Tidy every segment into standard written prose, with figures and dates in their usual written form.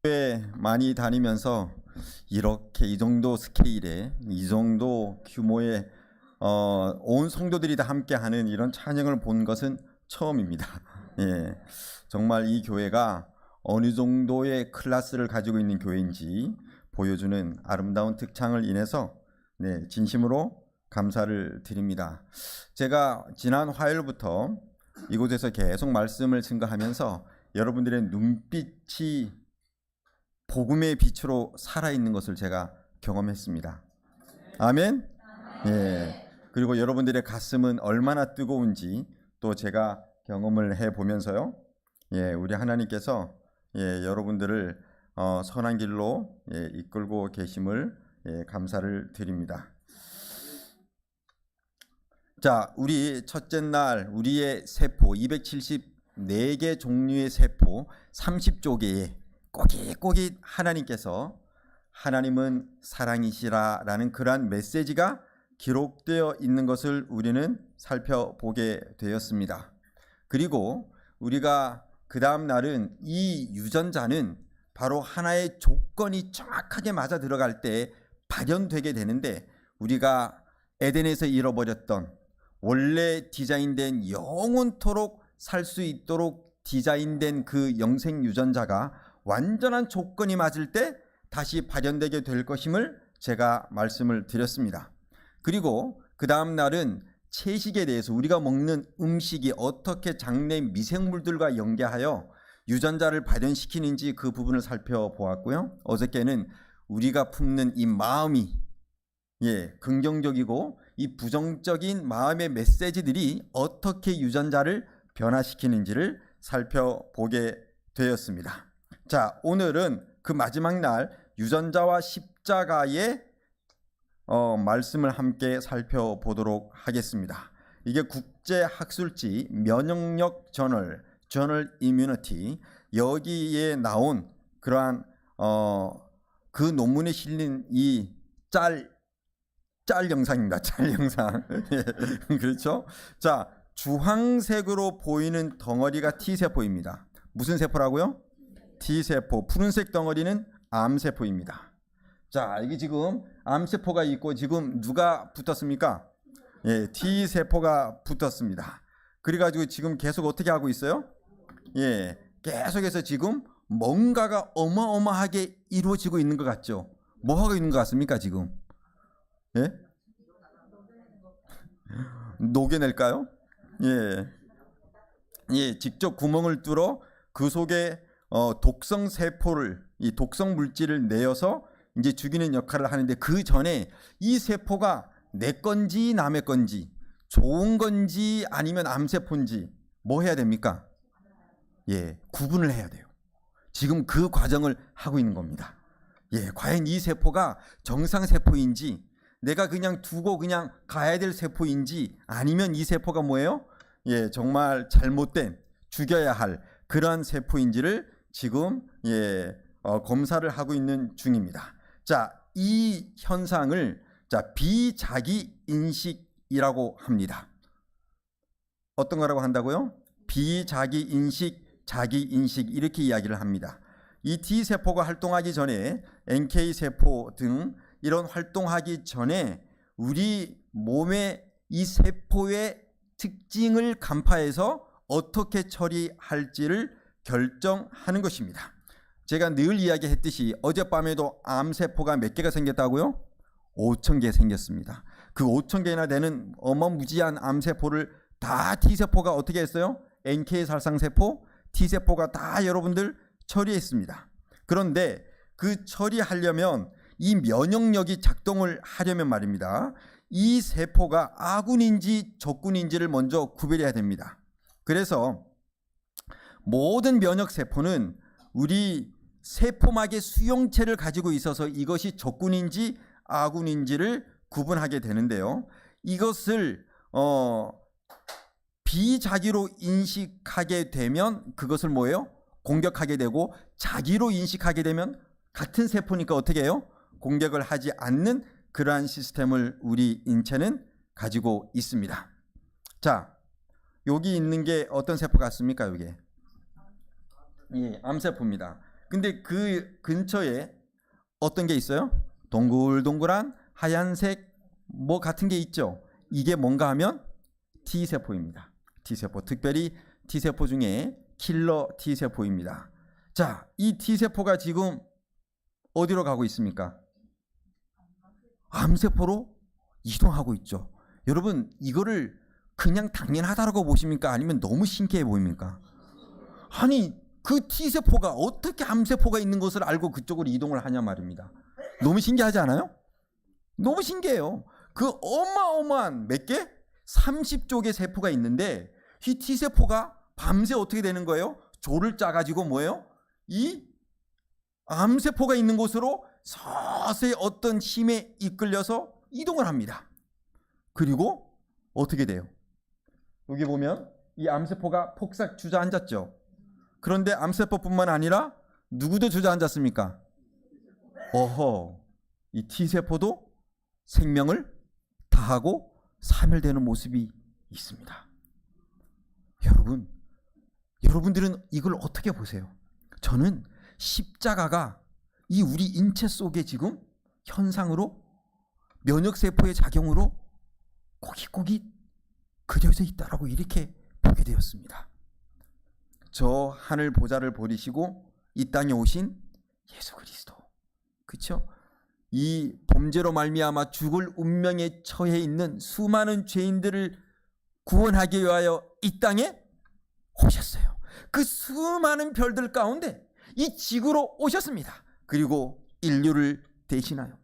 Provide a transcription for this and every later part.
교회 많이 다니면서 이렇게 이 정도 스케일의 이 정도 규모의 온 성도들이 다 함께하는 이런 찬양을 본 것은 처음입니다. 예, 정말 이 교회가 어느 정도의 클래스를 가지고 있는 교회인지 보여주는 아름다운 특창을 인해서 진심으로 감사를 드립니다. 제가 지난 화요일부터 이곳에서 계속 말씀을 증거하면서 여러분들의 눈빛이 복음의 빛으로 살아있는 것을 제가 경험했습니다. 아멘? 예. 그리고 여러분들의 가슴은 얼마나 뜨거운지 또 제가 경험을 해보면서요. 예, 우리 하나님께서 여러분들을 선한 길로 이끌고 계심을 감사를 드립니다. 자, 우리 첫째 날 우리의 세포 274개 종류의 세포 30조개에 꼬깃꼬깃 하나님께서 하나님은 사랑이시라라는 그러한 메시지가 기록되어 있는 것을 우리는 살펴보게 되었습니다. 그리고 우리가 그 다음 날은 이 유전자는 바로 하나의 조건이 정확하게 맞아 들어갈 때 발현되게 되는데, 우리가 에덴에서 잃어버렸던 원래 디자인된 영원토록 살 수 있도록 디자인된 그 영생 유전자가 완전한 조건이 맞을 때 다시 발현되게 될 것임을 제가 말씀을 드렸습니다. 그리고 그 다음 날은 채식에 대해서 우리가 먹는 음식이 어떻게 장내 미생물들과 연계하여 유전자를 발현시키는지 그 부분을 살펴보았고요. 어저께는 우리가 품는 이 마음이 긍정적이고 이 부정적인 마음의 메시지들이 어떻게 유전자를 변화시키는지를 살펴보게 되었습니다. 자, 오늘은 그 마지막 날 유전자와 십자가의 말씀을 함께 살펴보도록 하겠습니다. 이게 국제학술지 면역력 저널 이뮤니티, 여기에 나온 그러한 그 논문에 실린 이 짤 영상입니다. 짤 영상. 그렇죠? 자, 주황색으로 보이는 덩어리가 T세포입니다. 무슨 세포라고요? T세포. 푸른색 덩어리는 암세포입니다. 자, 이게 지금 암세포가 있고 지금 누가 붙었습니까? T세포가 붙었습니다. 그래가지고 지금 계속 어떻게 하고 있어요? 계속해서 지금 뭔가가 어마어마하게 이루어지고 있는 것 같죠? 뭐 하고 있는 것 같습니까, 지금? 녹여낼까요? 직접 구멍을 뚫어 그 속에 독성 세포를, 이 독성 물질을 내어서 이제 죽이는 역할을 하는데, 그 전에 이 세포가 내 건지 남의 건지, 좋은 건지 아니면 암세포인지 뭐 해야 됩니까? 구분을 해야 돼요. 지금 그 과정을 하고 있는 겁니다. 과연 이 세포가 정상 세포인지, 내가 그냥 두고 그냥 가야 될 세포인지, 아니면 이 세포가 뭐예요? 정말 잘못된, 죽여야 할 그러한 세포인지를 지금 검사를 하고 있는 중입니다. 자, 이 현상을 비자기 인식이라고 합니다. 어떤 거라고 한다고요? 비자기 인식, 자기 인식, 이렇게 이야기를 합니다. 이 T세포가 활동하기 전에 NK세포 등 이런 활동하기 전에 우리 몸의 이 세포의 특징을 간파해서 어떻게 처리할지를 결정하는 것입니다. 제가 늘 이야기했듯이 어젯밤에도 암세포가 몇 개가 생겼다고요? 5,000개 생겼습니다. 그 5,000개나 되는 어마무지한 암세포를 다 T세포가 어떻게 했어요? NK살상세포, T세포가 다 여러분들 처리했습니다. 그런데 그 처리하려면 이 면역력이 작동을 하려면 말입니다, 이 세포가 아군인지 적군인지를 먼저 구별해야 됩니다. 그래서 모든 면역세포는 우리 세포막의 수용체를 가지고 있어서 이것이 적군인지 아군인지를 구분하게 되는데요. 이것을 비자기로 인식하게 되면 그것을 뭐예요? 공격하게 되고, 자기로 인식하게 되면 같은 세포니까 어떻게 해요? 공격을 하지 않는 그러한 시스템을 우리 인체는 가지고 있습니다. 자, 여기 있는 게 어떤 세포 같습니까? 이게 암세포입니다. 근데 그 근처에 어떤 게 있어요? 동글동글한 하얀색 뭐 같은 게 있죠. 이게 뭔가 하면 T세포입니다. T세포, 특별히 T세포 중에 킬러 T세포입니다. 자, 이 T세포가 지금 어디로 가고 있습니까? 암세포로 이동하고 있죠. 여러분, 이거를 그냥 당연하다고 보십니까? 아니면 너무 신기해 보입니까? 아니, 그 T세포가 어떻게 암세포가 있는 것을 알고 그쪽으로 이동을 하냐 말입니다. 너무 신기하지 않아요? 너무 신기해요. 그 어마어마한 몇 개? 30조 개 세포가 있는데 이 T세포가 밤새 어떻게 되는 거예요? 조를 짜가지고 뭐예요? 이 암세포가 있는 곳으로 서서히 어떤 힘에 이끌려서 이동을 합니다. 그리고 어떻게 돼요? 여기 보면 이 암세포가 폭삭 주저앉았죠. 그런데 암세포뿐만 아니라 누구도 주저앉았습니까? 어허, 이 T세포도 생명을 다하고 사멸되는 모습이 있습니다. 여러분들은 이걸 어떻게 보세요? 저는 십자가가 이 우리 인체 속에 지금 현상으로 면역세포의 작용으로 꼬깃꼬깃 그려져 있다라고 이렇게 보게 되었습니다. 저 하늘 보좌를 버리시고 이 땅에 오신 예수 그리스도, 그렇죠? 이 범죄로 말미암아 죽을 운명에 처해 있는 수많은 죄인들을 구원하기 위하여 이 땅에 오셨어요. 그 수많은 별들 가운데 이 지구로 오셨습니다. 그리고 인류를 대신하여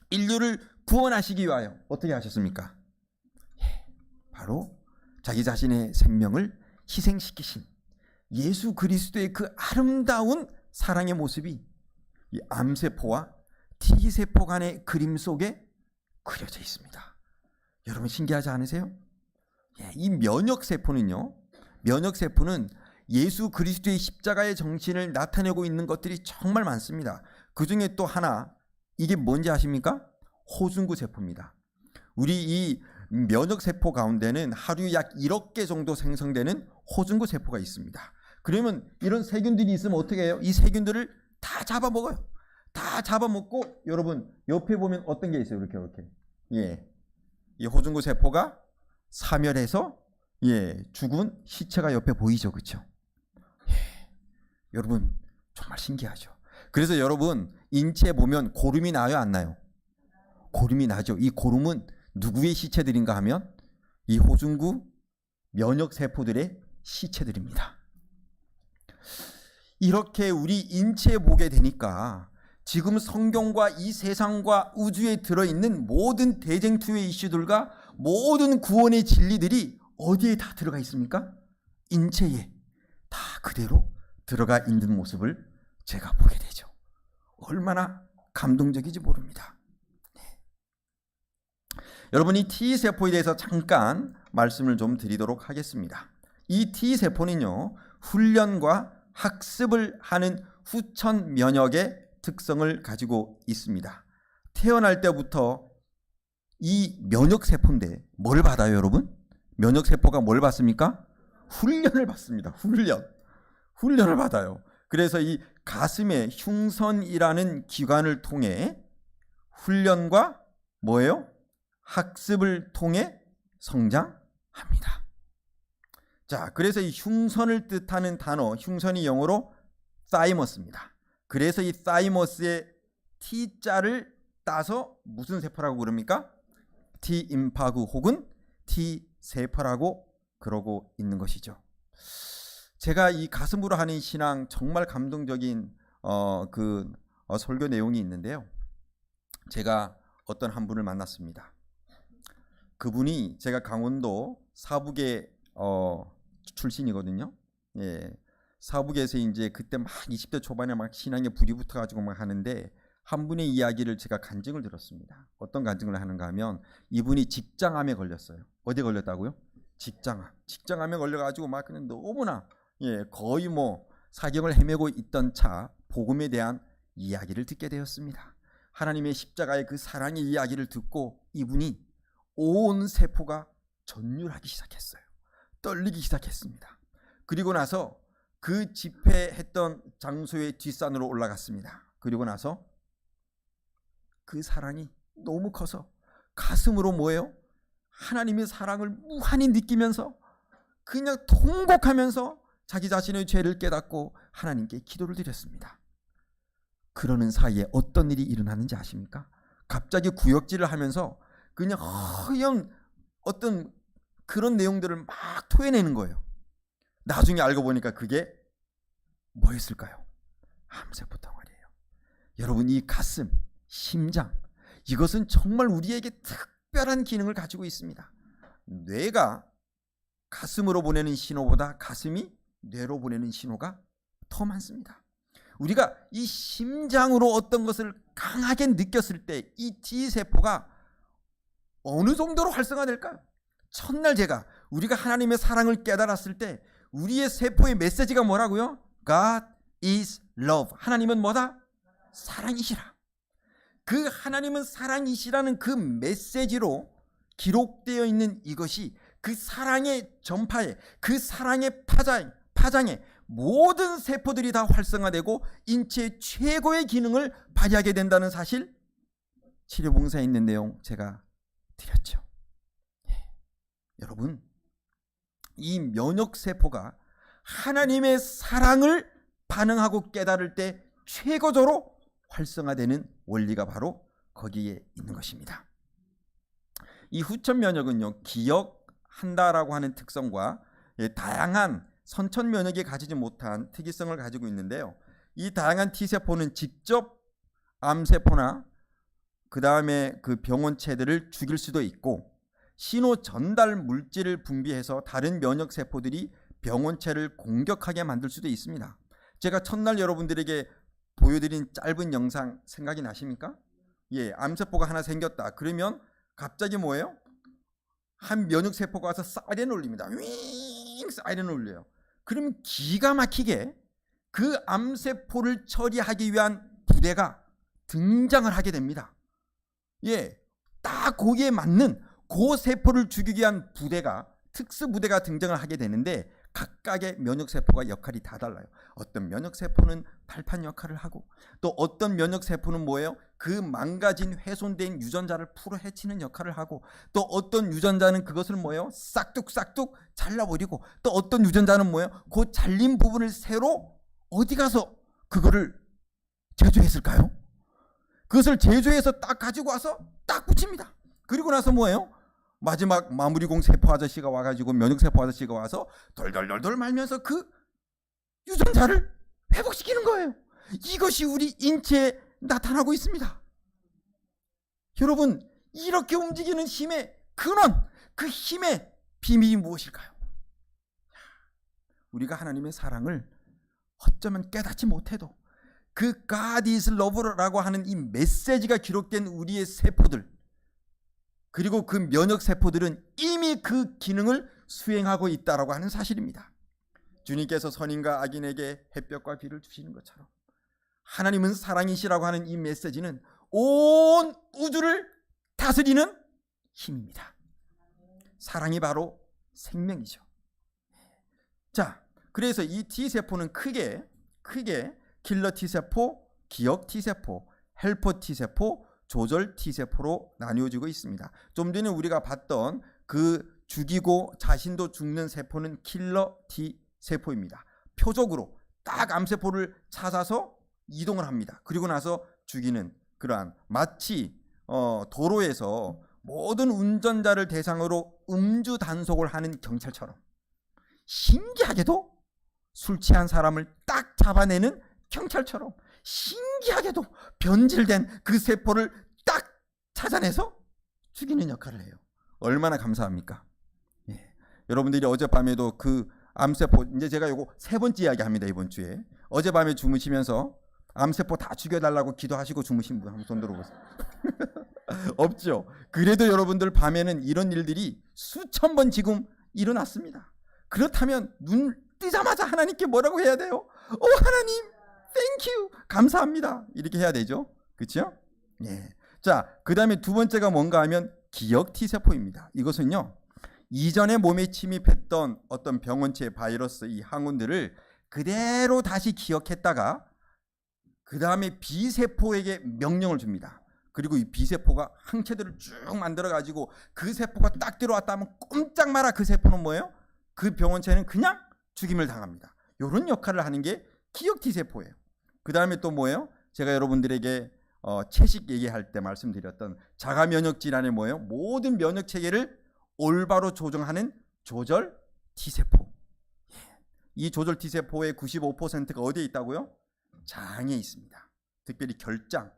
인류를 구원하시기 위하여 어떻게 하셨습니까? 바로 자기 자신의 생명을 희생시키신 예수 그리스도의 그 아름다운 사랑의 모습이 이 암세포와 T세포 간의 그림 속에 그려져 있습니다. 여러분 신기하지 않으세요? 이 면역세포는요, 면역세포는 예수 그리스도의 십자가의 정신을 나타내고 있는 것들이 정말 많습니다. 그 중에 또 하나, 이게 뭔지 아십니까? 호중구 세포입니다. 우리 이 면역세포 가운데는 하루 약 1억 개 정도 생성되는 호중구 세포가 있습니다. 그러면 이런 세균들이 있으면 어떻게 해요? 이 세균들을 다 잡아먹어요. 다 잡아먹고, 여러분 옆에 보면 어떤 게 있어요? 이렇게 이 호중구 세포가 사멸해서 죽은 시체가 옆에 보이죠, 그렇죠? 여러분 정말 신기하죠. 그래서 여러분 인체에 보면 고름이 나요, 안 나요? 고름이 나죠. 이 고름은 누구의 시체들인가 하면 이 호중구 면역 세포들의 시체들입니다. 이렇게 우리 인체에 보게 되니까 지금 성경과 이 세상과 우주에 들어있는 모든 대쟁투의 이슈들과 모든 구원의 진리들이 어디에 다 들어가 있습니까? 인체에 다 그대로 들어가 있는 모습을 제가 보게 되죠. 얼마나 감동적인지 모릅니다. 여러분, 이 T세포에 대해서 잠깐 말씀을 좀 드리도록 하겠습니다. 이 T세포는요, 훈련과 학습을 하는 후천 면역의 특성을 가지고 있습니다. 태어날 때부터 이 면역세포인데 뭘 받아요, 여러분? 면역세포가 뭘 받습니까? 훈련을 받습니다. 훈련을 받아요. 그래서 이 가슴의 흉선이라는 기관을 통해 훈련과 뭐예요? 학습을 통해 성장합니다. 자, 그래서 이 흉선을 뜻하는 단어, 흉선이 영어로 thymus입니다. 그래서 이 thymus의 T자를 따서 무슨 세포라고 그럽니까? T임파구 혹은 T세포라고 그러고 있는 것이죠. 제가 이 가슴으로 하는 신앙 정말 감동적인 설교 내용이 있는데요. 제가 어떤 한 분을 만났습니다. 그분이 제가 강원도 사북의 출신이거든요. 사북에서 이제 그때 막 20대 초반에 막 신앙에 불이 붙어가지고 막 하는데, 한 분의 이야기를 제가 간증을 들었습니다. 어떤 간증을 하는가 하면 이분이 직장암에 걸렸어요. 어디에 걸렸다고요? 직장암. 직장암에 걸려가지고 막 그냥 너무나 거의 뭐 사경을 헤매고 있던 차 복음에 대한 이야기를 듣게 되었습니다. 하나님의 십자가의 그 사랑의 이야기를 듣고 이분이 온 세포가 전율하기 시작했어요. 떨리기 시작했습니다. 그리고 나서 그 집회했던 장소의 뒷산으로 올라갔습니다. 그리고 나서 그 사랑이 너무 커서 가슴으로 뭐예요? 하나님의 사랑을 무한히 느끼면서 그냥 통곡하면서 자기 자신의 죄를 깨닫고 하나님께 기도를 드렸습니다. 그러는 사이에 어떤 일이 일어나는지 아십니까? 갑자기 구역질을 하면서 그냥 허영 어떤 그런 내용들을 막 토해내는 거예요. 나중에 알고 보니까 그게 뭐였을까요? 암세포 덩어리예요. 여러분, 이 가슴, 심장, 이것은 정말 우리에게 특별한 기능을 가지고 있습니다. 뇌가 가슴으로 보내는 신호보다 가슴이 뇌로 보내는 신호가 더 많습니다. 우리가 이 심장으로 어떤 것을 강하게 느꼈을 때 이 T세포가 어느 정도로 활성화될까요? 첫날 우리가 하나님의 사랑을 깨달았을 때 우리의 세포의 메시지가 뭐라고요? God is love. 하나님은 뭐다? 사랑이시라. 그 하나님은 사랑이시라는 그 메시지로 기록되어 있는 이것이 그 사랑의 전파에, 그 사랑의 파장에 모든 세포들이 다 활성화되고 인체의 최고의 기능을 발휘하게 된다는 사실, 치료봉사에 있는 내용 제가 드렸죠. 여러분, 이 면역세포가 하나님의 사랑을 반응하고 깨달을 때 최고조로 활성화되는 원리가 바로 거기에 있는 것입니다. 이 후천면역은요, 기억한다라고 하는 특성과 다양한 선천 면역이 가지지 못한 특이성을 가지고 있는데요. 이 다양한 T세포는 직접 암세포나 그 다음에 그 병원체들을 죽일 수도 있고, 신호 전달 물질을 분비해서 다른 면역세포들이 병원체를 공격하게 만들 수도 있습니다. 제가 첫날 여러분들에게 보여드린 짧은 영상 생각이 나십니까? 암세포가 하나 생겼다. 그러면 갑자기 뭐예요? 한 면역세포가 와서 사이렌을 울립니다. 윙 사이렌을 울려요. 그럼 기가 막히게 그 암세포를 처리하기 위한 부대가 등장을 하게 됩니다. 딱 거기에 맞는 그 세포를 죽이기 위한 부대가, 특수부대가 등장을 하게 되는데 각각의 면역세포가 역할이 다 달라요. 어떤 면역세포는 발판 역할을 하고, 또 어떤 면역세포는 뭐예요? 그 망가진 훼손된 유전자를 풀어 헤치는 역할을 하고, 또 어떤 유전자는 그것을 뭐예요? 싹둑싹둑 잘라버리고, 또 어떤 유전자는 뭐예요? 그 잘린 부분을 새로 어디 가서 그거를 제조했을까요? 그것을 제조해서 딱 가지고 와서 딱 붙입니다. 그리고 나서 뭐예요? 마지막 마무리공 세포 아저씨가 와가지고, 면역세포 아저씨가 와서 돌돌돌돌 말면서 그 유전자를 회복시키는 거예요. 이것이 우리 인체에 나타나고 있습니다. 여러분, 이렇게 움직이는 힘의 근원, 그 힘의 비밀이 무엇일까요? 우리가 하나님의 사랑을 어쩌면 깨닫지 못해도 그 God is love라고 하는 이 메시지가 기록된 우리의 세포들, 그리고 그 면역세포들은 이미 그 기능을 수행하고 있다라고 하는 사실입니다. 주님께서 선인과 악인에게 햇볕과 비를 주시는 것처럼 하나님은 사랑이시라고 하는 이 메시지는 온 우주를 다스리는 힘입니다. 사랑이 바로 생명이죠. 자, 그래서 이 T세포는 크게 킬러 T세포, 기억 T세포, 헬퍼 T세포, 조절 T세포로 나뉘어지고 있습니다. 좀 전에 우리가 봤던 그 죽이고 자신도 죽는 세포는 킬러 T세포입니다. 표적으로 딱 암세포를 찾아서 이동을 합니다. 그리고 나서 죽이는, 그러한 마치 도로에서 모든 운전자를 대상으로 음주 단속을 하는 경찰처럼, 신기하게도 술 취한 사람을 딱 잡아내는 경찰처럼, 신기하게도 변질된 그 세포를 딱 찾아내서 죽이는 역할을 해요. 얼마나 감사합니까? 여러분들이 어젯밤에도 그 암세포, 이제 제가 요거 세 번째 이야기 합니다. 이번 주에 어젯밤에 주무시면서 암세포 다 죽여달라고 기도하시고 주무신 분 한번 손 들어보세요. 없죠? 그래도 여러분들 밤에는 이런 일들이 수천 번 지금 일어났습니다. 그렇다면 눈 뜨자마자 하나님께 뭐라고 해야 돼요? 하나님 땡큐, 감사합니다, 이렇게 해야 되죠. 그렇죠? 자, 그 다음에 두 번째가 뭔가 하면 기억 T세포입니다. 이것은요, 이전에 몸에 침입했던 어떤 병원체 바이러스, 이 항원들을 그대로 다시 기억했다가 그 다음에 B세포에게 명령을 줍니다. 그리고 이 B세포가 항체들을 쭉 만들어가지고 그 세포가 딱 들어왔다 하면 꼼짝 마라 그 세포는 뭐예요? 그 병원체는 그냥 죽임을 당합니다. 이런 역할을 하는 게 기억 T세포예요. 그 다음에 또 뭐예요? 제가 여러분들에게 채식 얘기할 때 말씀드렸던 자가 면역 질환의 뭐예요? 모든 면역 체계를 올바로 조정하는 조절 T세포. 이 조절 T세포의 95%가 어디에 있다고요? 장에 있습니다. 특별히 결장,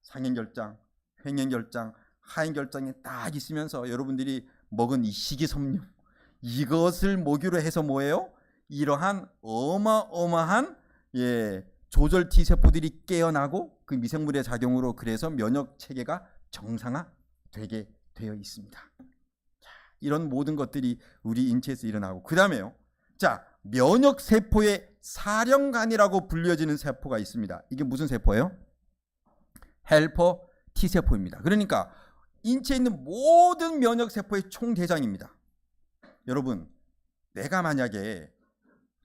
상행결장, 횡행결장, 하행결장에 딱 있으면서 여러분들이 먹은 이 식이섬유 이것을 모기로 해서 뭐예요? 이러한 어마어마한 조절 T세포들이 깨어나고 그 미생물의 작용으로 그래서 면역 체계가 정상화되게 되어 있습니다. 자, 이런 모든 것들이 우리 인체에서 일어나고 그 다음에요. 자, 면역 세포의 사령관이라고 불려지는 세포가 있습니다. 이게 무슨 세포예요? 헬퍼 T세포입니다. 그러니까 인체에 있는 모든 면역 세포의 총대장입니다. 여러분, 내가 만약에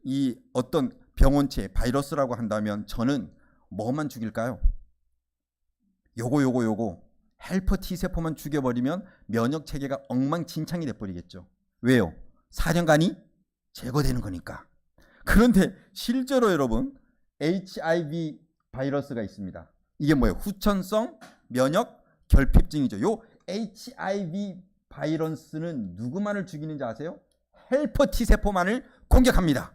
이 어떤 병원체 바이러스라고 한다면 저는 뭐만 죽일까요? 요거 헬퍼 T세포만 죽여버리면 면역 체계가 엉망진창이 돼버리겠죠. 왜요? 사령관이 제거되는 거니까. 그런데 실제로 여러분 HIV 바이러스가 있습니다. 이게 뭐예요? 후천성 면역 결핍증이죠. 요 HIV 바이러스는 누구만을 죽이는지 아세요? 헬퍼 T세포만을 공격합니다.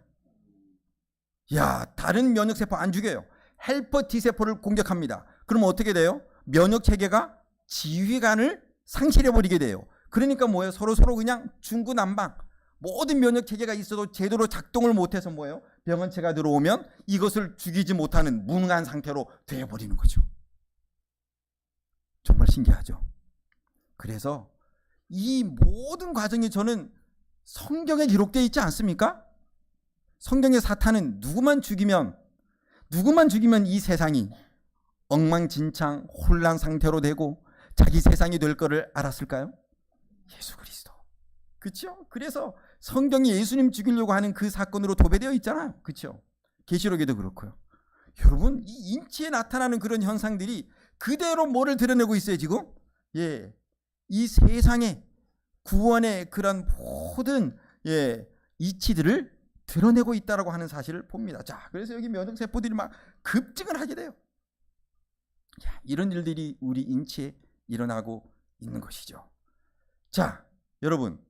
야, 다른 면역세포 안 죽여요. 헬퍼 T세포를 공격합니다. 그러면 어떻게 돼요? 면역체계가 지휘관을 상실해버리게 돼요. 그러니까 뭐예요? 서로 그냥 중구난방. 모든 면역체계가 있어도 제대로 작동을 못해서 뭐예요? 병원체가 들어오면 이것을 죽이지 못하는 무능한 상태로 되어버리는 거죠. 정말 신기하죠. 그래서 이 모든 과정이 저는 성경에 기록되어 있지 않습니까? 성경의 사탄은 누구만 죽이면 이 세상이 엉망진창 혼란 상태로 되고 자기 세상이 될 거를 알았을까요? 예수 그리스도. 그렇죠? 그래서 성경이 예수님 죽이려고 하는 그 사건으로 도배되어 있잖아요. 그렇죠? 계시록에도 그렇고요. 여러분, 이 인체에 나타나는 그런 현상들이 그대로 뭐를 드러내고 있어요, 지금? 이 세상의 구원의 그런 모든 이치들을 드러내고 있다라고 하는 사실을 봅니다. 자, 그래서 여기 면역세포들이 막 급증을 하게 돼요. 야, 이런 일들이 우리 인체에 일어나고 있는 것이죠. 자, 여러분,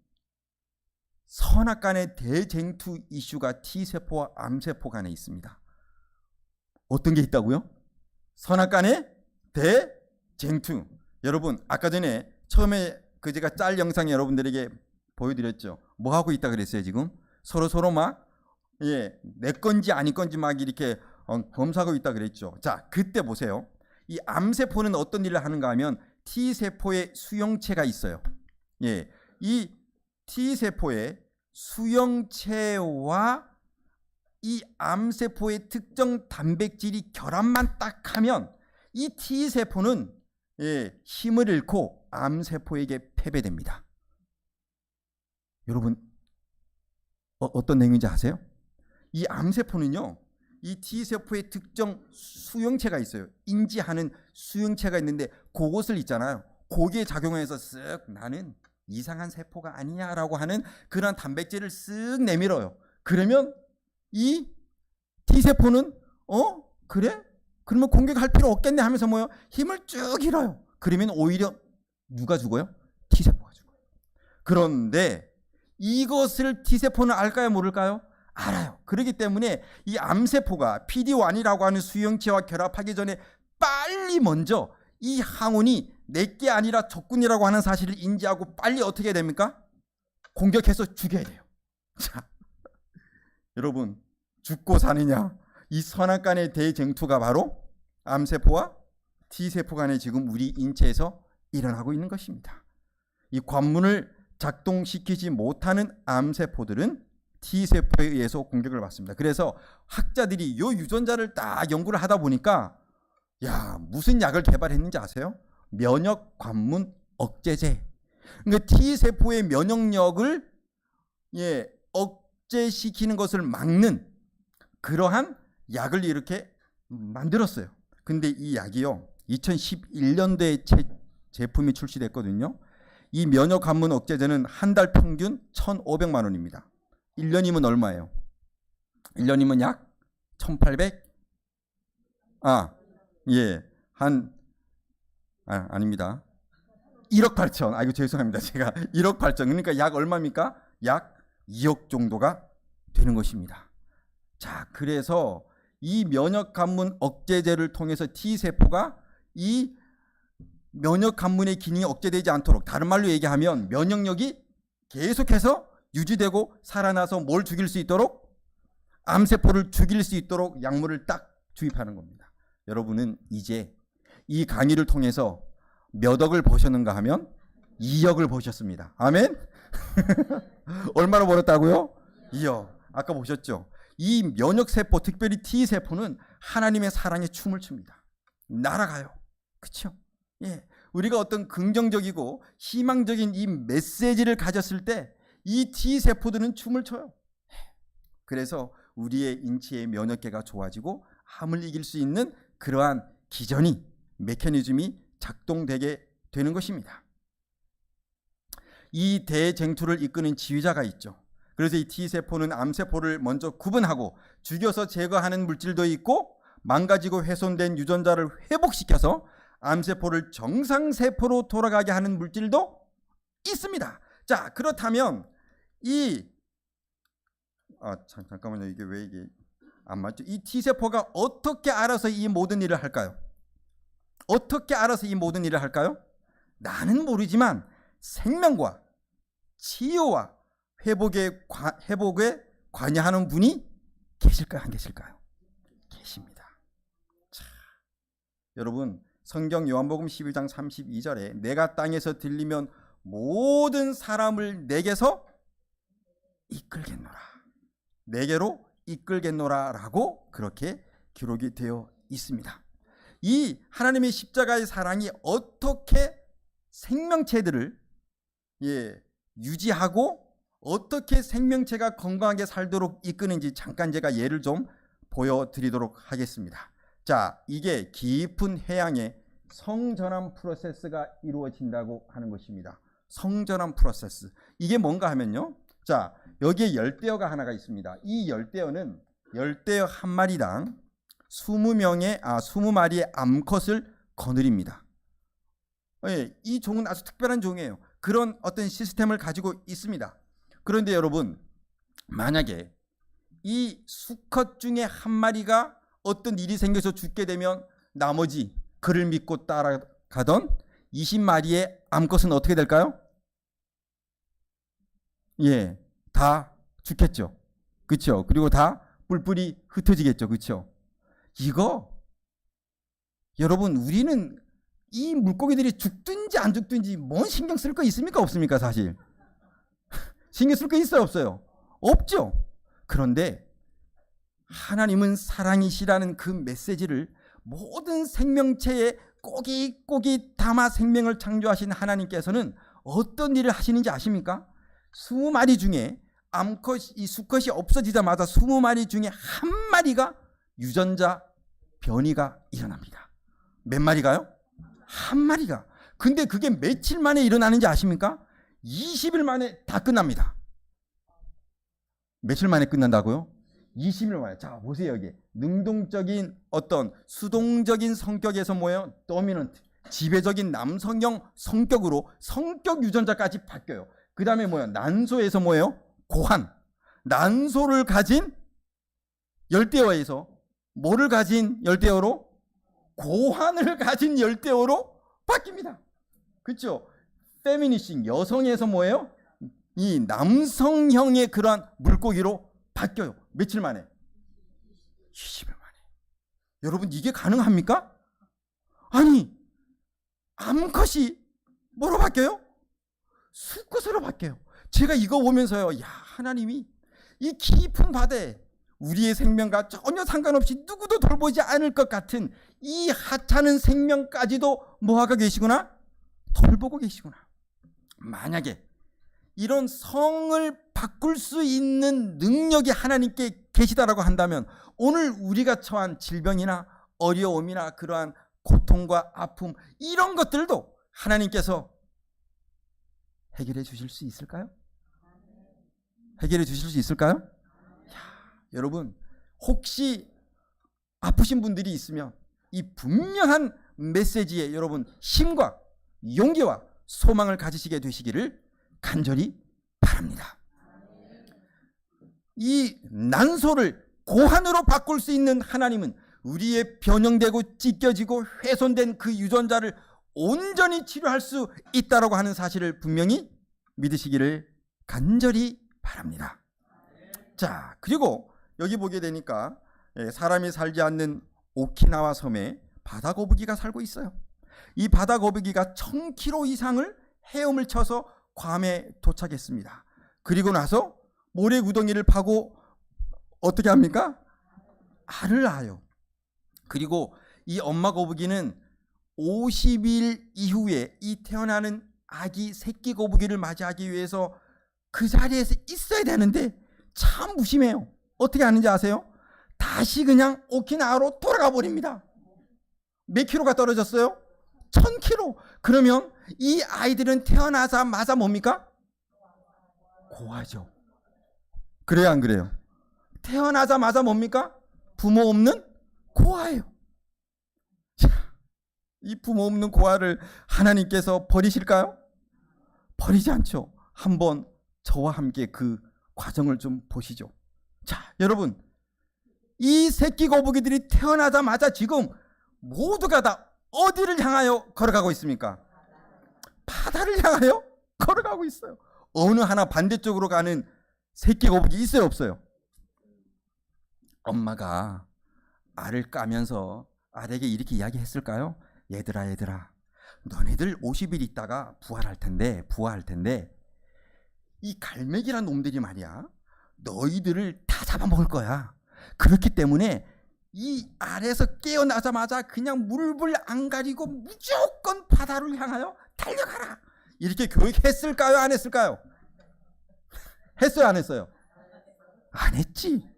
선악간의 대쟁투 이슈가 T세포와 암세포 간에 있습니다. 어떤 게 있다고요? 선악간의 대쟁투. 여러분, 아까 전에 처음에 제가 짤 영상 여러분들에게 보여드렸죠. 뭐 하고 있다 그랬어요, 지금? 서로 막 내 건지 아닌 건지 막 이렇게 검사하고 있다 그랬죠. 자, 그때 보세요. 이 암세포는 어떤 일을 하는가 하면 T세포의 수용체가 있어요. 이 T세포의 수용체와 이 암세포의 특정 단백질이 결합만 딱 하면 이 T세포는 힘을 잃고 암세포에게 패배됩니다. 여러분, 어떤 내용인지 아세요? 이 암세포는요, 이 T세포의 특정 수용체가 있어요. 인지하는 수용체가 있는데 그것을 있잖아요. 거기에 작용해서 쓱 나는 이상한 세포가 아니냐라고 하는 그런 단백질을 쓱 내밀어요. 그러면 이 T세포는 그래? 그러면 공격할 필요 없겠네 하면서 뭐요? 힘을 쭉 잃어요. 그러면 오히려 누가 죽어요? T세포가 죽어요. 그런데 이것을 T세포는 알까요? 모를까요? 알아요. 그렇기 때문에 이 암세포가 PD-1이라고 하는 수용체와 결합하기 전에 빨리 먼저 이 항원이 내게 아니라 적군이라고 하는 사실을 인지하고 빨리 어떻게 해야 됩니까? 공격해서 죽여야 돼요. 자, 여러분, 죽고 사느냐, 이 선악간의 대쟁투가 바로 암세포와 T세포 간에 지금 우리 인체에서 일어나고 있는 것입니다. 이 관문을 작동시키지 못하는 암세포들은 T세포에 의해서 공격을 받습니다. 그래서 학자들이 이 유전자를 딱 연구를 하다 보니까 무슨 약을 개발했는지 아세요? 면역 관문 억제제. 그러니까 T세포의 면역력을 억제시키는 것을 막는 그러한 약을 이렇게 만들었어요. 근데 이 약이요, 2011년도에 제품이 출시됐거든요. 이 면역관문 억제제는 한 달 평균 1,500만 원입니다. 1년이면 얼마예요? 1년이면 약 1,800? 아닙니다. 1억 8천. 아이고 죄송합니다. 제가 1억 8천. 그러니까 약 얼마입니까? 약 2억 정도가 되는 것입니다. 자, 그래서 이 면역관문 억제제를 통해서 T세포가 이 면역관문의 기능이 억제되지 않도록, 다른 말로 얘기하면 면역력이 계속해서 유지되고 살아나서 뭘 죽일 수 있도록, 암세포를 죽일 수 있도록 약물을 딱 주입하는 겁니다. 여러분은 이제 이 강의를 통해서 몇 억을 버셨는가 하면 2억을 버셨습니다. 아멘? 얼마나 벌었다고요? 2억. 아까 보셨죠? 이 면역세포, 특별히 T세포는 하나님의 사랑에 춤을 춥니다. 날아가요. 그렇죠? 예. 우리가 어떤 긍정적이고 희망적인 이 메시지를 가졌을 때 이 T세포들은 춤을 춰요. 그래서 우리의 인체의 면역계가 좋아지고 암을 이길 수 있는 그러한 기전이, 메커니즘이 작동되게 되는 것입니다. 이 대쟁투를 이끄는 지휘자가 있죠. 그래서 이 T세포는 암세포를 먼저 구분하고 죽여서 제거하는 물질도 있고, 망가지고 훼손된 유전자를 회복시켜서 암세포를 정상세포로 돌아가게 하는 물질도 있습니다. 자, 그렇다면 잠깐만요. 이게 왜 이게 안 맞죠? 이 T세포가 어떻게 알아서 이 모든 일을 할까요? 어떻게 알아서 이 모든 일을 할까요? 나는 모르지만 생명과 치유와 회복에 관여하는 분이 계실까요? 안 계실까요? 계십니다. 자, 여러분, 성경 요한복음 11장 32절에 내가 땅에서 들리면 모든 사람을 내게서 이끌겠노라, 내게로 이끌겠노라 라고 그렇게 기록이 되어 있습니다. 이 하나님의 십자가의 사랑이 어떻게 생명체들을 유지하고 어떻게 생명체가 건강하게 살도록 이끄는지 잠깐 제가 예를 좀 보여드리도록 하겠습니다. 자, 이게 깊은 해양에 성전환 프로세스가 이루어진다고 하는 것입니다. 성전환 프로세스. 이게 뭔가 하면요, 자, 여기에 열대어가 하나가 있습니다. 이 열대어는 열대어 한 마리당 20마리의 암컷을 거느립니다. 이 종은 아주 특별한 종이에요. 그런 어떤 시스템을 가지고 있습니다. 그런데 여러분, 만약에 이 수컷 중에 한 마리가 어떤 일이 생겨서 죽게 되면 나머지 그를 믿고 따라가던 20마리의 암컷은 어떻게 될까요? 다 죽겠죠. 그렇죠? 그리고 다 뿔뿔이 흩어지겠죠. 그렇죠? 이거 여러분, 우리는 이 물고기들이 죽든지 안 죽든지 뭔 신경 쓸 거 있습니까? 없습니까? 사실 신경 쓸 거 있어요? 없어요? 없죠. 그런데 하나님은 사랑이시라는 그 메시지를 모든 생명체에 꼬깃꼬깃 담아 생명을 창조하신 하나님께서는 어떤 일을 하시는지 아십니까? 20마리 중에 이 수컷이 없어지자마자 20마리 중에 한 마리가 유전자 변이가 일어납니다. 몇 마리가요? 한 마리가. 근데 그게 며칠 만에 일어나는지 아십니까? 20일 만에 다 끝납니다. 며칠 만에 끝난다고요? 20일 만에. 자, 보세요. 여기 능동적인 어떤 수동적인 성격에서 뭐예요? 도미넌트, 지배적인 남성형 성격으로 성격 유전자까지 바뀌어요. 그 다음에 뭐예요? 난소에서 뭐예요? 고환. 난소를 가진 열대어에서 뭐를 가진 열대어로? 고환을 가진 열대어로 바뀝니다. 그렇죠? 페미니싱, 여성에서 뭐예요? 이 남성형의 그러한 물고기로 바뀌어요. 며칠 만에? 20일 만에. 여러분, 이게 가능합니까? 아니, 암컷이 뭐로 바뀌어요? 수컷으로 바뀌어요. 제가 이거 보면서요, 야, 하나님이 이 깊은 바다에 우리의 생명과 전혀 상관없이 누구도 돌보지 않을 것 같은 이 하찮은 생명까지도 뭐하고 계시구나? 돌보고 계시구나. 만약에 이런 성을 바꿀 수 있는 능력이 하나님께 계시다라고 한다면 오늘 우리가 처한 질병이나 어려움이나 그러한 고통과 아픔 이런 것들도 하나님께서 해결해 주실 수 있을까요? 해결해 주실 수 있을까요? 여러분 혹시 아프신 분들이 있으면 이 분명한 메시지에 여러분 힘과 용기와 소망을 가지시게 되시기를 간절히 바랍니다. 이 난소를 고환으로 바꿀 수 있는 하나님은 우리의 변형되고 찢겨지고 훼손된 그 유전자를 온전히 치료할 수 있다고 하는 사실을 분명히 믿으시기를 간절히 바랍니다. 자, 그리고 여기 보게 되니까 사람이 살지 않는 오키나와 섬에 바다 거북이가 살고 있어요. 이 바다 거북이가 1000km 이상을 헤엄을 쳐서 괌에 도착했습니다. 그리고 나서 모래 구덩이를 파고 어떻게 합니까? 알을 낳아요. 그리고 이 엄마 거북이는 50일 이후에 이 태어나는 아기 새끼 거북이를 맞이하기 위해서 그 자리에서 있어야 되는데 참 무심해요. 어떻게 하는지 아세요? 다시 그냥 오키나와로 돌아가 버립니다. 몇 킬로가 떨어졌어요? 1000km. 그러면 이 아이들은 태어나자마자 뭡니까? 고아죠. 그래요, 안 그래요? 태어나자마자 뭡니까? 부모 없는 고아예요. 이 부모 없는 고아를 하나님께서 버리실까요? 버리지 않죠. 한번 저와 함께 그 과정을 좀 보시죠. 자, 여러분, 이 새끼 거북이들이 태어나자마자 지금 모두가 다 어디를 향하여 걸어가고 있습니까? 바다를 향하여 걸어가고 있어요. 어느 하나 반대쪽으로 가는 새끼 거북이 있어요, 없어요? 엄마가 알을 까면서 알에게 이렇게 이야기했을까요? 얘들아, 너네들 50일 있다가 부화할 텐데 이 갈매기란 놈들이 말이야, 너희들을 다 잡아먹을 거야. 그렇기 때문에 이 알에서 깨어나자마자 그냥 물불 안 가리고 무조건 바다를 향하여 달려가라. 이렇게 교육했을까요? 안 했을까요? 했어요, 안 했어요? 안 했지.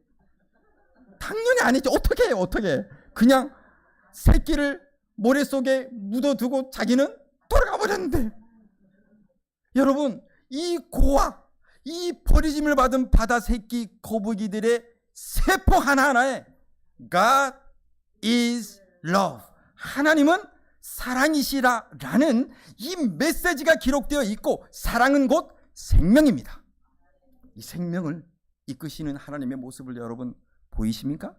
당연히 안 했지. 어떻게 해요? 어떻게? 그냥 새끼를 모래 속에 묻어두고 자기는 돌아가 버렸는데, 여러분, 이 고아, 이 버리짐을 받은 바다 새끼 거북이들의 세포 하나하나에 God is love, 하나님은 사랑이시라라는 이 메시지가 기록되어 있고, 사랑은 곧 생명입니다. 이 생명을 이끄시는 하나님의 모습을 여러분 보이십니까?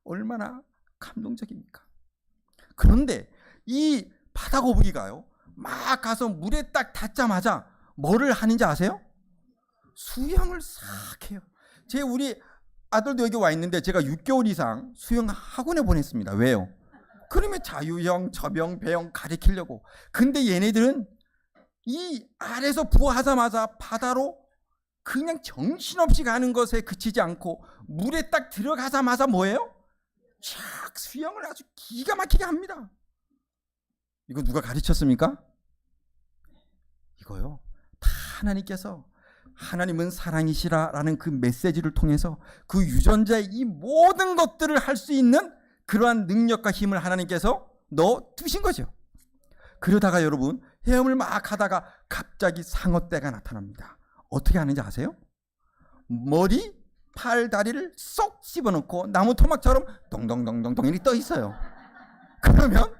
얼마나 감동적입니까? 그런데 이 바다 거북이가요, 막 가서 물에 딱 닿자마자 뭐를 하는지 아세요? 수영을 싹 해요. 우리 아들도 여기 와 있는데 제가 6개월 이상 수영 학원에 보냈습니다. 왜요? 그러면 자유형, 접영, 배영 가르치려고. 근데 얘네들은 이 알에서 부화하자마자 바다로 그냥 정신없이 가는 것에 그치지 않고 물에 딱 들어가자마자 뭐예요? 쫙 수영을 아주 기가 막히게 합니다. 이거 누가 가르쳤습니까? 이거요, 다 하나님께서, 하나님은 사랑이시라라는 그 메시지를 통해서 그 유전자의 이 모든 것들을 할 수 있는 그러한 능력과 힘을 하나님께서 넣어 두신 거죠. 그러다가 여러분, 헤엄을 막 하다가 갑자기 상어떼가 나타납니다. 어떻게 하는지 아세요? 머리, 팔, 다리를 쏙 씹어놓고 나무 토막처럼 동동동동동 이렇게 떠 있어요. 그러면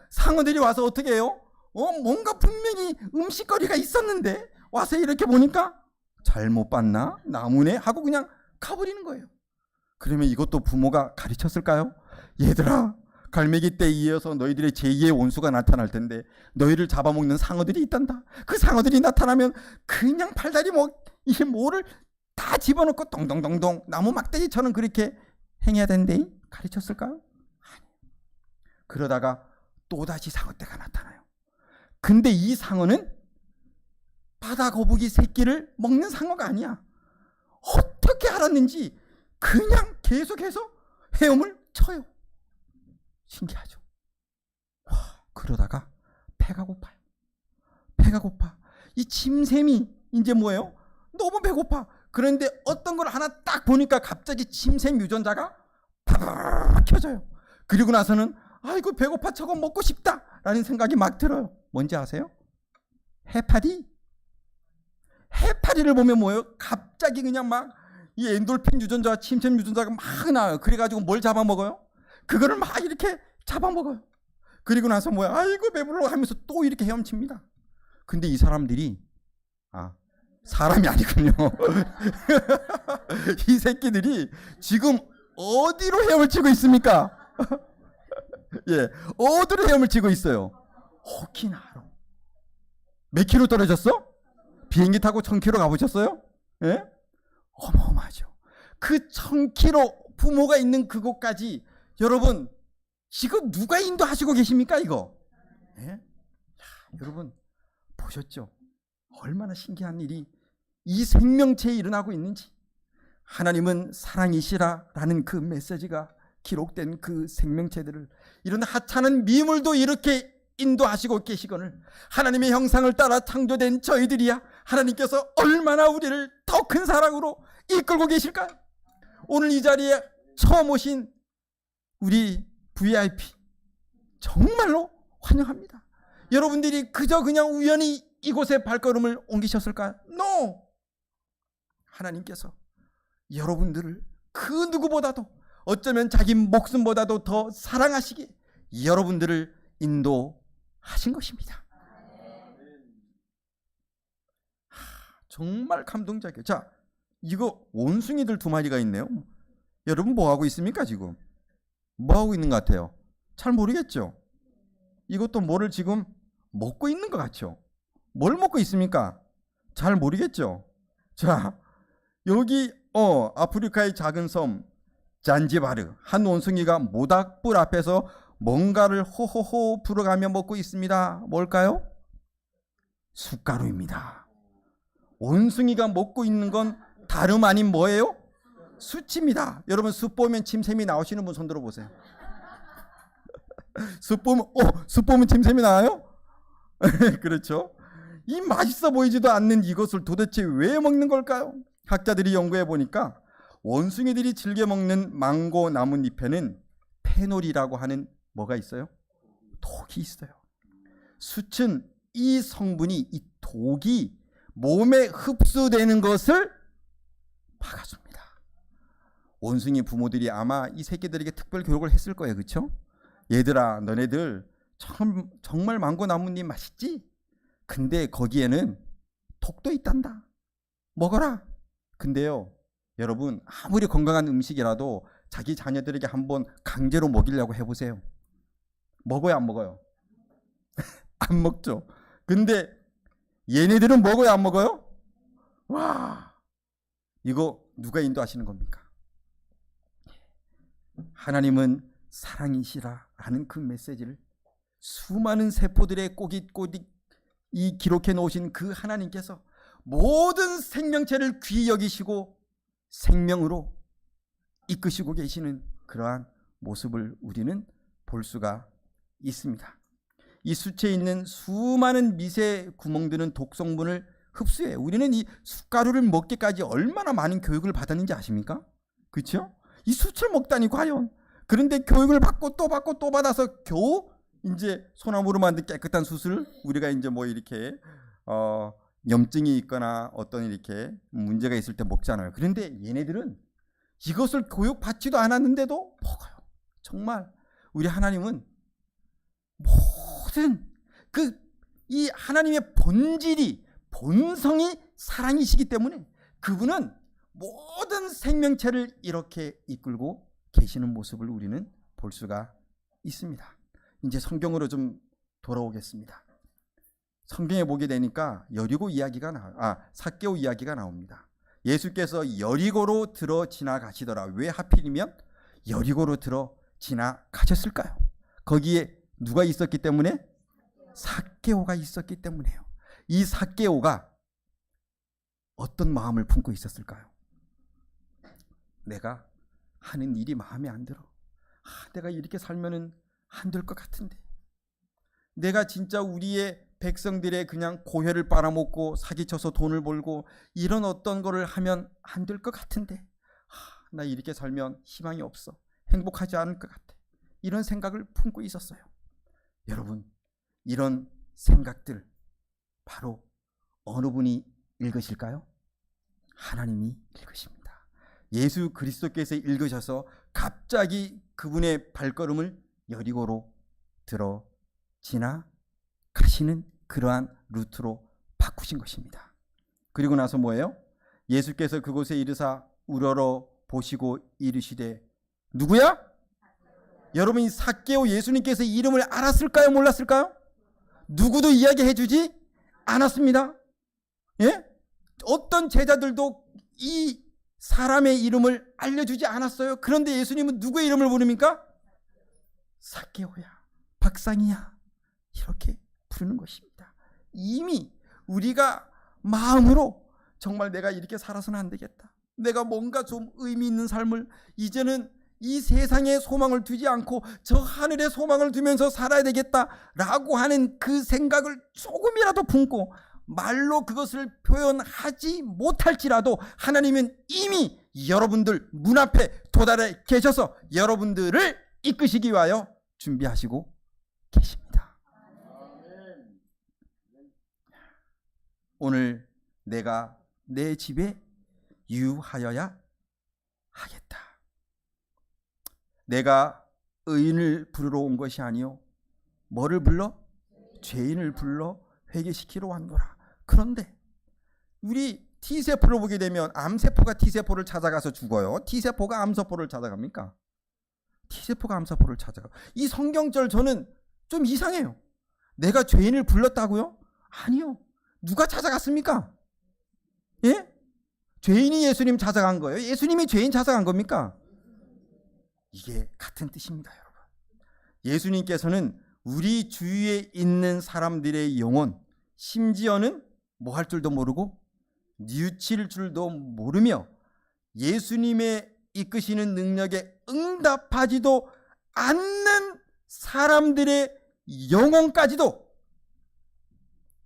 상어들이 와서 어떻게 해요? 뭔가 분명히 음식거리가 있었는데 와서 이렇게 보니까 잘못 봤나? 나무네? 하고 그냥 가버리는 거예요. 그러면 이것도 부모가 가르쳤을까요? 얘들아, 갈매기 때에 이어서 너희들의 제2의 원수가 나타날 텐데 너희를 잡아먹는 상어들이 있단다. 그 상어들이 나타나면 그냥 팔다리 이 뭐를 다 집어넣고 동동동동 나무 막대기처럼 그렇게 행해야 된대. 가르쳤을까요? 아니. 그러다가 또다시 상어떼가 나타나요. 근데 이 상어는 바다 거북이 새끼를 먹는 상어가 아니야. 어떻게 알았는지 그냥 계속해서 헤엄을 쳐요. 신기하죠. 그러다가 배가 고파요. 배가 고파. 이 침샘이 이제 뭐예요? 너무 배고파. 그런데 어떤 걸 하나 딱 보니까 갑자기 침샘 유전자가 팍 켜져요. 그리고 나서는 아이고 배고파 저거 먹고 싶다 라는 생각이 막 들어요. 뭔지 아세요? 해파리. 해파리를 보면 뭐예요? 갑자기 그냥 막 이 엔돌핀 유전자와 침샘 유전자가 막 나와요. 그래가지고 뭘 잡아먹어요? 그거를 막 이렇게 잡아먹어요. 그리고 나서 뭐야? 아이고 배불러 하면서 또 이렇게 헤엄칩니다. 근데 이 사람들이 사람이 아니군요. 이 새끼들이 지금 어디로 헤엄을 치고 있습니까? 예, 어디로 헤엄을 치고 있어요? 오키나와로. 몇 킬로 떨어졌어? 비행기 타고 1000km 가보셨어요? 예? 어마어마하죠. 그 1000km 부모가 있는 그곳까지 여러분 지금 누가 인도하시고 계십니까 이거? 예? 여러분 보셨죠? 얼마나 신기한 일이 이 생명체에 일어나고 있는지. 하나님은 사랑이시라라는 그 메시지가 기록된 그 생명체들을 이런 하찮은 미물도 이렇게 인도하시고 계시거늘 하나님의 형상을 따라 창조된 저희들이야 하나님께서 얼마나 우리를 더 큰 사랑으로 이끌고 계실까요? 오늘 이 자리에 처음 오신 우리 VIP 정말로 환영합니다. 여러분들이 그저 그냥 우연히 이곳에 발걸음을 옮기셨을까요? No! 하나님께서 여러분들을 그 누구보다도 어쩌면 자기 목숨보다도 더 사랑하시기에 여러분들을 인도하신 것입니다. 정말 감동적이에요. 자, 이거 원숭이들 2마리가 있네요. 여러분 뭐 하고 있습니까 지금? 뭐 하고 있는 것 같아요? 잘 모르겠죠? 이것도 뭐를 지금 먹고 있는 것 같죠? 뭘 먹고 있습니까? 잘 모르겠죠? 자, 여기 아프리카의 작은 섬 잔지바르 한 원숭이가 모닥불 앞에서 뭔가를 호호호 불어가며 먹고 있습니다. 뭘까요? 숫가루입니다. 원숭이가 먹고 있는 건 다름 아닌 뭐예요? 숯입니다. 여러분 숯 보면 침샘이 나오시는 분 손 들어보세요. 숯 보면 침샘이 나와요? 그렇죠. 이 맛있어 보이지도 않는 이것을 도대체 왜 먹는 걸까요? 학자들이 연구해 보니까 원숭이들이 즐겨 먹는 망고 나뭇잎에는 페놀이라고 하는 뭐가 있어요? 독이 있어요. 숯은 이 성분이 이 독이 몸에 흡수되는 것을 막아줍니다. 원숭이 부모들이 아마 이 새끼들에게 특별 교육을 했을 거예요. 그렇죠? 얘들아 너네들 정말 망고 나뭇잎 맛있지? 근데 거기에는 독도 있단다. 먹어라. 근데요 여러분 아무리 건강한 음식이라도 자기 자녀들에게 한번 강제로 먹이려고 해보세요. 먹어요 안 먹어요? 안 먹죠. 근데 얘네들은 먹어요 안 먹어요? 와, 이거 누가 인도하시는 겁니까? 하나님은 사랑이시라라는 그 메시지를 수많은 세포들의 꼬깃꼬깃 이 기록해 놓으신 그 하나님께서 모든 생명체를 귀히 여기시고 생명으로 이끄시고 계시는 그러한 모습을 우리는 볼 수가 있습니다. 이 숯에 있는 수많은 미세 구멍들은 독성분을 흡수해요. 우리는 이 숯가루를 먹기까지 얼마나 많은 교육을 받았는지 아십니까? 그렇죠? 이 숯을 먹다니 과연. 그런데 교육을 받고 또 받고 또 받아서 겨우 이제 소나무로 만든 깨끗한 숯을 우리가 이제 뭐 이렇게 염증이 있거나 어떤 이렇게 문제가 있을 때 먹잖아요. 그런데 얘네들은 이것을 교육받지도 않았는데도 먹어요. 정말 우리 하나님은 모든 이 하나님의 본질이 본성이 사랑이시기 때문에 그분은 모든 생명체를 이렇게 이끌고 계시는 모습을 우리는 볼 수가 있습니다. 이제 성경으로 좀 돌아오겠습니다. 성경에 보게 되니까 여리고 이야기가 삭개오 이야기가 나옵니다. 예수께서 여리고로 들어 지나가시더라. 왜 하필이면 여리고로 들어 지나가셨을까요? 거기에 누가 있었기 때문에? 삭개오가 있었기 때문에요. 이 삭개오가 어떤 마음을 품고 있었을까요? 내가 하는 일이 마음에 안 들어. 내가 이렇게 살면은 안 될 것 같은데. 내가 진짜 우리의 백성들의 그냥 고혈을 빨아먹고 사기쳐서 돈을 벌고 이런 어떤 거를 하면 안 될 것 같은데, 나 이렇게 살면 희망이 없어, 행복하지 않을 것 같아, 이런 생각을 품고 있었어요. 여러분, 이런 생각들 바로 어느 분이 읽으실까요? 하나님이 읽으십니다. 예수 그리스도께서 읽으셔서 갑자기 그분의 발걸음을 여리고로 들어 지나가시는 그러한 루트로 바꾸신 것입니다. 그리고 나서 뭐예요? 예수께서 그곳에 이르사 우러러 보시고 이르시되, 누구야? 여러분, 이 삭개오 예수님께서 이름을 알았을까요? 몰랐을까요? 누구도 이야기해 주지 않았습니다. 예? 어떤 제자들도 이 사람의 이름을 알려주지 않았어요. 그런데 예수님은 누구의 이름을 부릅니까? 삭개오야, 박상이야, 이렇게 부르는 것입니다. 이미 우리가 마음으로 정말 내가 이렇게 살아서는 안 되겠다, 내가 뭔가 좀 의미 있는 삶을, 이제는 이 세상에 소망을 두지 않고 저 하늘에 소망을 두면서 살아야 되겠다라고 하는 그 생각을 조금이라도 품고 말로 그것을 표현하지 못할지라도 하나님은 이미 여러분들 문 앞에 도달해 계셔서 여러분들을 이끄시기 위하여 준비하시고 계십니다. 오늘 내가 내 집에 유하여야 하겠다. 내가 의인을 부르러 온 것이 아니요 뭐를 불러? 죄인을 불러 회개시키러 왔노라. 그런데 우리 T세포를 보게 되면 암세포가 T세포를 찾아가서 죽어요? T세포가 암세포를 찾아갑니까? T세포가 암세포를 찾아가. 이 성경절 저는 좀 이상해요. 내가 죄인을 불렀다고요? 아니요. 누가 찾아갔습니까? 예? 죄인이 예수님 찾아간 거예요? 예수님이 죄인 찾아간 겁니까? 이게 같은 뜻입니다, 여러분. 예수님께서는 우리 주위에 있는 사람들의 영혼, 심지어는 뭐 할 줄도 모르고 뉘우칠 줄도 모르며 예수님의 이끄시는 능력에 응답하지도 않는 사람들의 영혼까지도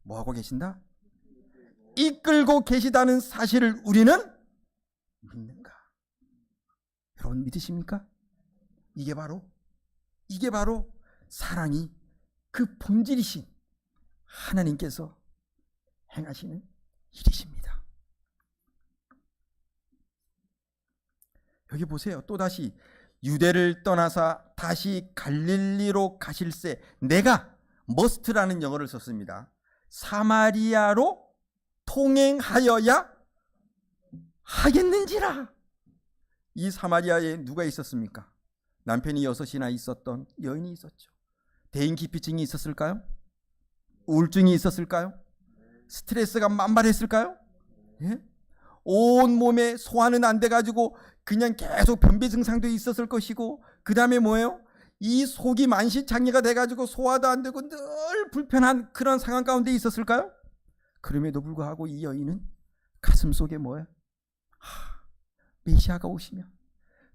뭐하고 계신다? 이끌고 계시다는 사실을 우리는 믿는가? 여러분, 믿으십니까? 이게 바로 사랑이 그 본질이신 하나님께서 행하시는 일이십니다. 여기 보세요. 또다시 유대를 떠나사 다시 갈릴리로 가실새 내가 머스트라는 영어를 썼습니다. 사마리아로 통행하여야 하겠는지라. 이 사마리아에 누가 있었습니까? 남편이 6이나 있었던 여인이 있었죠. 대인기피증이 있었을까요? 우울증이 있었을까요? 스트레스가 만발했을까요? 예? 온 몸에 소화는 안 돼가지고 그냥 계속 변비 증상도 있었을 것이고, 그 다음에 뭐예요? 이 속이 만시창이가 돼가지고 소화도 안 되고 늘 불편한 그런 상황 가운데 있었을까요? 그럼에도 불구하고 이 여인은 가슴 속에 뭐예요? 메시아가 오시면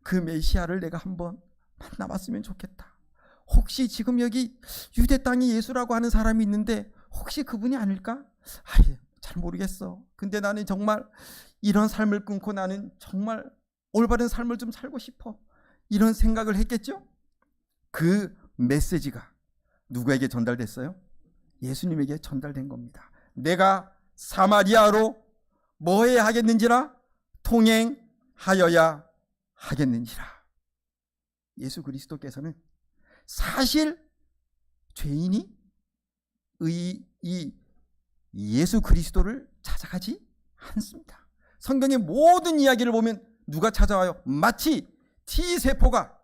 그 메시아를 내가 한번 만나봤으면 좋겠다. 혹시 지금 여기 유대 땅에 예수라고 하는 사람이 있는데 혹시 그분이 아닐까? 잘 모르겠어. 근데 나는 정말 이런 삶을 끊고 나는 정말 올바른 삶을 좀 살고 싶어. 이런 생각을 했겠죠? 그 메시지가 누구에게 전달됐어요? 예수님에게 전달된 겁니다. 내가 사마리아로 뭐 해야 하겠는지라? 통행하여야 하겠는지라. 예수 그리스도께서는 사실 죄인이 이 예수 그리스도를 찾아가지 않습니다. 성경의 모든 이야기를 보면 누가 찾아와요? 마치 T세포가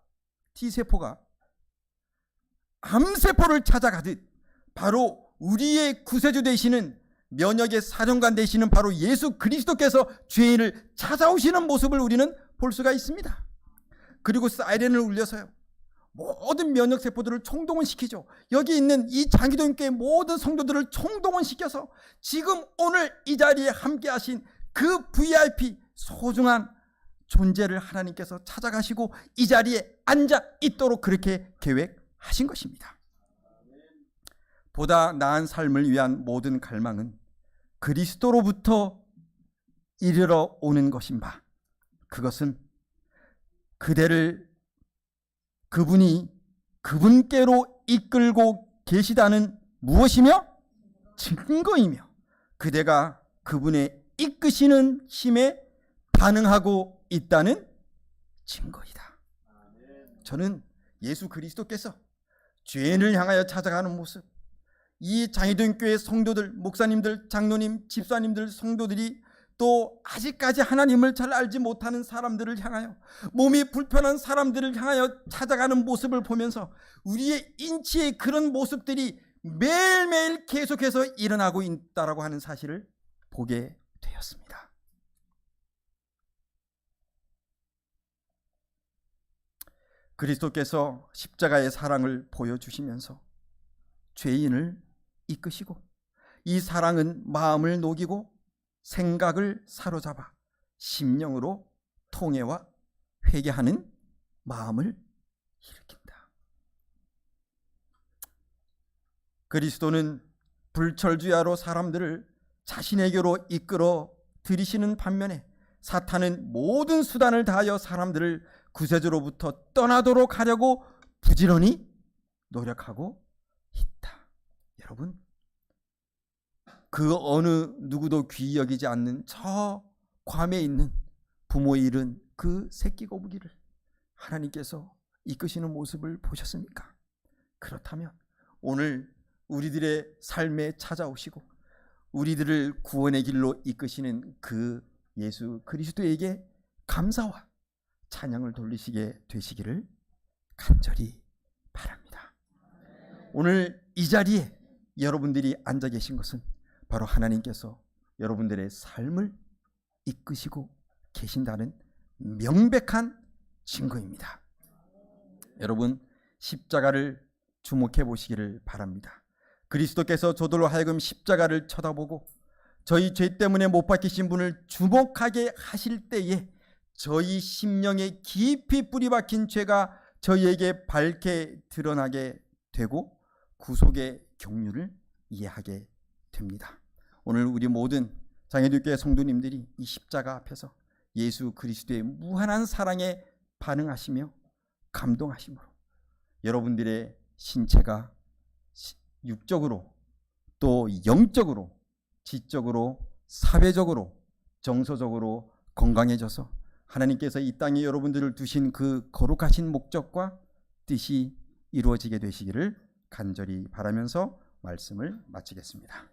암세포를 찾아가듯 바로 우리의 구세주 되시는 면역의 사령관 되시는 바로 예수 그리스도께서 죄인을 찾아오시는 모습을 우리는 볼 수가 있습니다. 그리고 사이렌을 울려서요, 모든 면역세포들을 총동원시키죠. 여기 있는 이 장기도님께 모든 성도들을 총동원시켜서 지금 오늘 이 자리에 함께 하신 그 VIP 소중한 존재를 하나님께서 찾아가시고 이 자리에 앉아 있도록 그렇게 계획하신 것입니다. 보다 나은 삶을 위한 모든 갈망은 그리스도로부터 이르러 오는 것인 바, 그것은 그분이 그분께로 이끌고 계시다는 무엇이며? 증거이며, 그대가 그분의 이끄시는 힘에 반응하고 있다는 증거이다. 저는 예수 그리스도께서 죄인을 향하여 찾아가는 모습, 이 장희동 교회 성도들, 목사님들, 장로님, 집사님들, 성도들이 또 아직까지 하나님을 잘 알지 못하는 사람들을 향하여, 몸이 불편한 사람들을 향하여 찾아가는 모습을 보면서 우리의 인치의 그런 모습들이 매일매일 계속해서 일어나고 있다라고 하는 사실을 보게 되었습니다. 그리스도께서 십자가의 사랑을 보여주시면서 죄인을 이끄시고, 이 사랑은 마음을 녹이고 생각을 사로잡아 심령으로 통회와 회개하는 마음을 일으킨다. 그리스도는 불철주야로 사람들을 자신에게로 이끌어 들이시는 반면에 사탄은 모든 수단을 다하여 사람들을 구세주로부터 떠나도록 하려고 부지런히 노력하고 있다. 여러분, 그 어느 누구도 귀히 여기지 않는 저 괌에 있는 부모의 잃은 그 새끼 거북이를 하나님께서 이끄시는 모습을 보셨습니까? 그렇다면 오늘 우리들의 삶에 찾아오시고 우리들을 구원의 길로 이끄시는 그 예수 그리스도에게 감사와 찬양을 돌리시게 되시기를 간절히 바랍니다. 오늘 이 자리에 여러분들이 앉아 계신 것은 바로 하나님께서 여러분들의 삶을 이끄시고 계신다는 명백한 증거입니다. 여러분, 십자가를 주목해 보시기를 바랍니다. 그리스도께서 저들로 하여금 십자가를 쳐다보고 저희 죄 때문에 못 박히신 분을 주목하게 하실 때에 저희 심령에 깊이 뿌리 박힌 죄가 저희에게 밝게 드러나게 되고 구속의 경륜을 이해하게 됩니다. 오늘 우리 모든 장애교회 성도님들이 이 십자가 앞에서 예수 그리스도의 무한한 사랑에 반응하시며 감동하심으로 여러분들의 신체가 육적으로 또 영적으로 지적으로 사회적으로 정서적으로 건강해져서 하나님께서 이 땅에 여러분들을 두신 그 거룩하신 목적과 뜻이 이루어지게 되시기를 간절히 바라면서 말씀을 마치겠습니다.